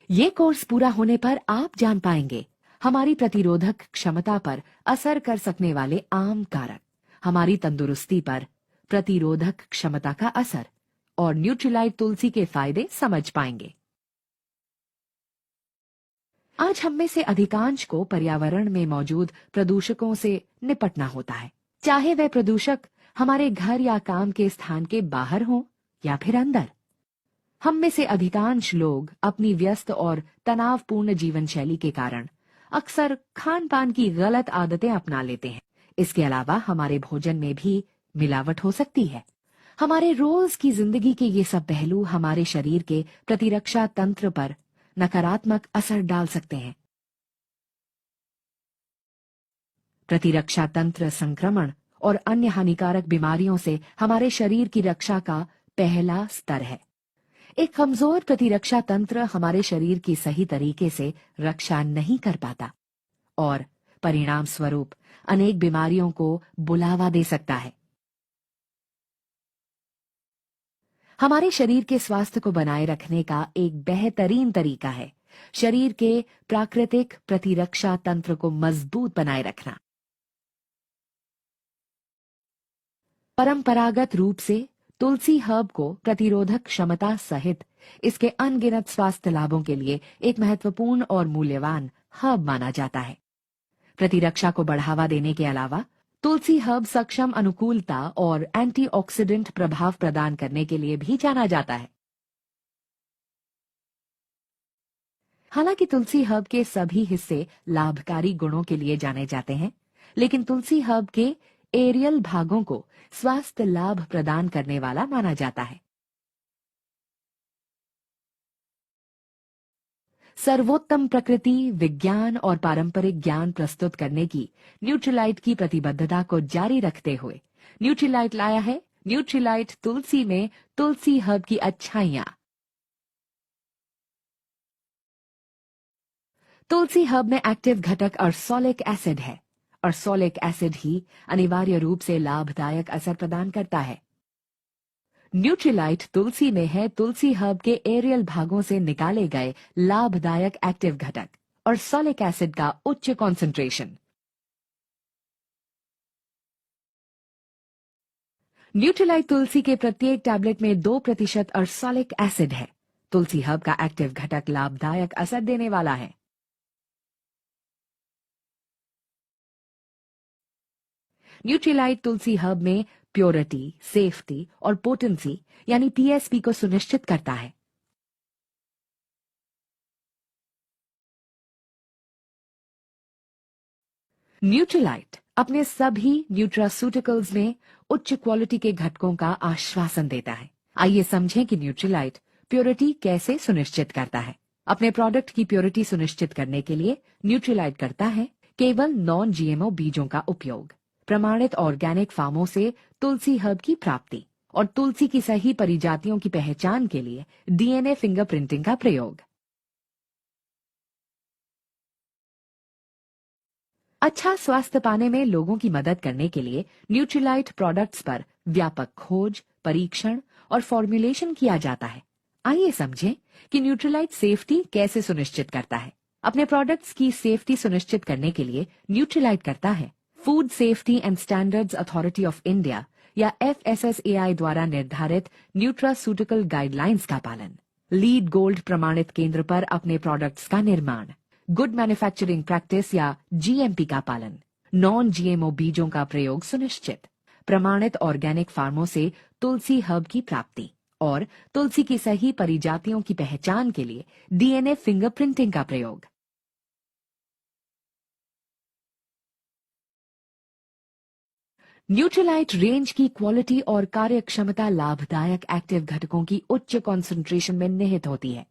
ये कोर्स पूरा होने पर आप जान पाएंगे हमारी प्रतिरोधक क्षमता पर असर कर सकने वाले आम कारक, हमारी तंदुरुस्ती पर प्रतिरोधक क्षमता का असर और न्यूट्रीलाइट तुलसी के फायदे समझ पाएंगे। आज हम में से अधिकांश को पर्यावरण में मौजूद प्रदूषकों से निपटना होता है, चाहे वह प्रदूषक हमारे घर या काम के स्थान के बाहर हो या फिर अंदर। हम में से अधिकांश लोग अपनी व्यस्त और तनावपूर्ण जीवन शैली के कारण अक्सर खान पान की गलत आदतें अपना लेते हैं। इसके अलावा हमारे भोजन में भी मिलावट हो सकती है। हमारे रोज की जिंदगी के ये सब पहलू हमारे शरीर के प्रतिरक्षा तंत्र पर नकारात्मक असर डाल सकते हैं। प्रतिरक्षा तंत्र संक्रमण और अन्य हानिकारक बीमारियों से हमारे शरीर की रक्षा का पहला स्तर है। एक कमजोर प्रतिरक्षा तंत्र हमारे शरीर की सही तरीके से रक्षा नहीं कर पाता और परिणाम स्वरूप अनेक बीमारियों को बुलावा दे सकता है। हमारे शरीर के स्वास्थ्य को बनाए रखने का एक बेहतरीन तरीका है शरीर के प्राकृतिक प्रतिरक्षा तंत्र को मजबूत बनाए रखना। परंपरागत रूप से तुलसी हर्ब को प्रतिरोधक क्षमता सहित इसके अनगिनत स्वास्थ्य लाभों के लिए एक महत्वपूर्ण और मूल्यवान हर्ब माना जाता है। प्रतिरक्षा को बढ़ावा देने के अलावा तुलसी हर्ब सक्षम अनुकूलता और एंटीऑक्सीडेंट प्रभाव प्रदान करने के लिए भी जाना जाता है। हालांकि तुलसी हर्ब के सभी हिस्से लाभकारी गुणों के लिए जाने जाते हैं, लेकिन तुलसी हर्ब के एरियल भागों को स्वास्थ्य लाभ प्रदान करने वाला माना जाता है। सर्वोत्तम प्रकृति, विज्ञान और पारंपरिक ज्ञान प्रस्तुत करने की न्यूट्रीलाइट की प्रतिबद्धता को जारी रखते हुए न्यूट्रीलाइट लाया है न्यूट्रीलाइट तुलसी में तुलसी हर्ब की अच्छाइयां। तुलसी हर्ब में एक्टिव घटक अर्सोलिक एसिड है। अर्सोलिक एसिड ही अनिवार्य रूप से लाभदायक असर प्रदान करता है। न्यूट्रीलाइट तुलसी में है तुलसी हर्ब के एरियल भागों से निकाले गए लाभदायक एक्टिव घटक और सॉलिक एसिड का उच्च कॉन्सेंट्रेशन। न्यूट्रीलाइट तुलसी के प्रत्येक टैबलेट में 2% अर्सोलिक एसिड है। तुलसी हर्ब का एक्टिव घटक लाभदायक असर देने वाला है। न्यूट्रीलाइट तुलसी हर्ब में प्योरिटी, सेफ्टी और पोटेंसी यानी पीएसपी को सुनिश्चित करता है। न्यूट्रीलाइट अपने सभी न्यूट्रास्यूटिकल्स में उच्च क्वालिटी के घटकों का आश्वासन देता है। आइए समझें कि न्यूट्रीलाइट प्योरिटी कैसे सुनिश्चित करता है। अपने प्रोडक्ट की प्योरिटी सुनिश्चित करने के लिए न्यूट्रीलाइट करता है केवल नॉन जीएमओ बीजों का उपयोग, प्रमाणित ऑर्गेनिक फार्मों से तुलसी हर्ब की प्राप्ति और तुलसी की सही परिजातियों की पहचान के लिए डीएनए फिंगरप्रिंटिंग का प्रयोग। अच्छा स्वास्थ्य पाने में लोगों की मदद करने के लिए न्यूट्रीलाइट प्रोडक्ट्स पर व्यापक खोज, परीक्षण और फॉर्मुलेशन किया जाता है। आइए समझें कि न्यूट्रीलाइट सेफ्टी कैसे सुनिश्चित करता है। अपने प्रोडक्ट्स की सेफ्टी सुनिश्चित करने के लिए न्यूट्रीलाइट करता है food safety and standards authority of India या FSSAI द्वारा निर्धारित न्यूट्रास्यूटिकल गाइडलाइंस का पालन, लीड गोल्ड प्रमाणित केंद्र पर अपने प्रोडक्ट्स का निर्माण, गुड मैन्युफैक्चरिंग प्रैक्टिस या GMP का पालन, नॉन GMO बीजों का प्रयोग सुनिश्चित, प्रमाणित ऑर्गेनिक फार्मों से तुलसी हर्ब की प्राप्ति और तुलसी की सही परिजातियों की पहचान के लिए डीएनए फिंगरप्रिंटिंग का प्रयोग। न्यूट्रीलाइट रेंज की क्वालिटी और कार्यक्षमता लाभदायक एक्टिव घटकों की उच्च कॉन्सेंट्रेशन में निहित होती है,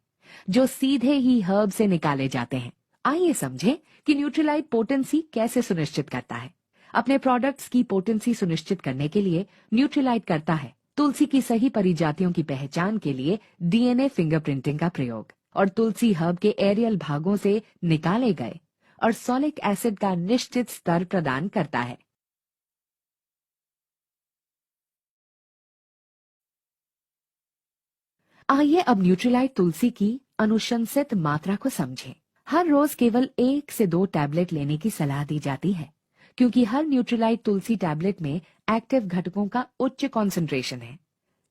जो सीधे ही हर्ब से निकाले जाते हैं। आइए समझें कि न्यूट्रीलाइट पोटेंसी कैसे सुनिश्चित करता है। अपने प्रोडक्ट्स की पोटेंसी सुनिश्चित करने के लिए न्यूट्रीलाइट करता है तुलसी की सही परिजातियों की पहचान के लिए डीएनए फिंगरप्रिंटिंग का प्रयोग और तुलसी हर्ब के एरियल भागों से निकाले गए और सॉलिक एसिड का निश्चित स्तर प्रदान करता है। आइए अब न्यूट्रीलाइट तुलसी की अनुशंसित मात्रा को समझें। हर रोज केवल 1 से 2 टैबलेट लेने की सलाह दी जाती है, क्योंकि हर न्यूट्रीलाइट तुलसी टैबलेट में एक्टिव घटकों का उच्च कॉन्सेंट्रेशन है।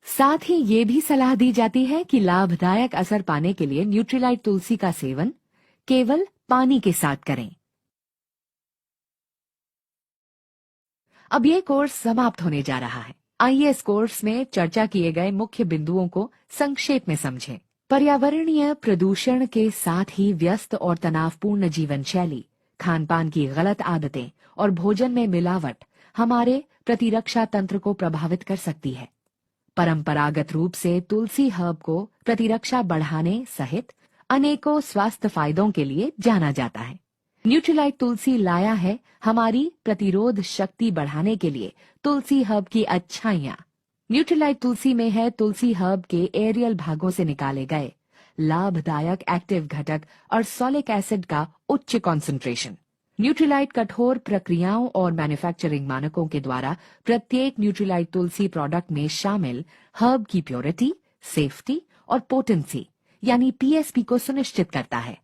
साथ ही ये भी सलाह दी जाती है कि लाभदायक असर पाने के लिए न्यूट्रीलाइट तुलसी का सेवन केवल पानी के साथ करें। अब ये कोर्स समाप्त होने जा रहा है। आइए इस कोर्स में चर्चा किए गए मुख्य बिंदुओं को संक्षेप में समझें। पर्यावरणीय प्रदूषण के साथ ही व्यस्त और तनावपूर्ण जीवन शैली, खान पान की गलत आदतें और भोजन में मिलावट हमारे प्रतिरक्षा तंत्र को प्रभावित कर सकती है। परंपरागत रूप से तुलसी हर्ब को प्रतिरक्षा बढ़ाने सहित अनेकों स्वास्थ्य फायदों के लिए जाना जाता है। न्यूट्रीलाइट तुलसी लाया है हमारी प्रतिरोध शक्ति बढ़ाने के लिए तुलसी हर्ब की अच्छाइयां। न्यूट्रीलाइट तुलसी में है तुलसी हर्ब के एरियल भागों से निकाले गए लाभदायक एक्टिव घटक और सॉलिक एसिड का उच्च कॉन्सेंट्रेशन। न्यूट्रीलाइट कठोर प्रक्रियाओं और मैन्युफैक्चरिंग मानकों के द्वारा प्रत्येक न्यूट्रीलाइट तुलसी प्रोडक्ट में शामिल हर्ब की प्योरिटी, सेफ्टी और पोटेंसी यानी पीएसपी को सुनिश्चित करता है।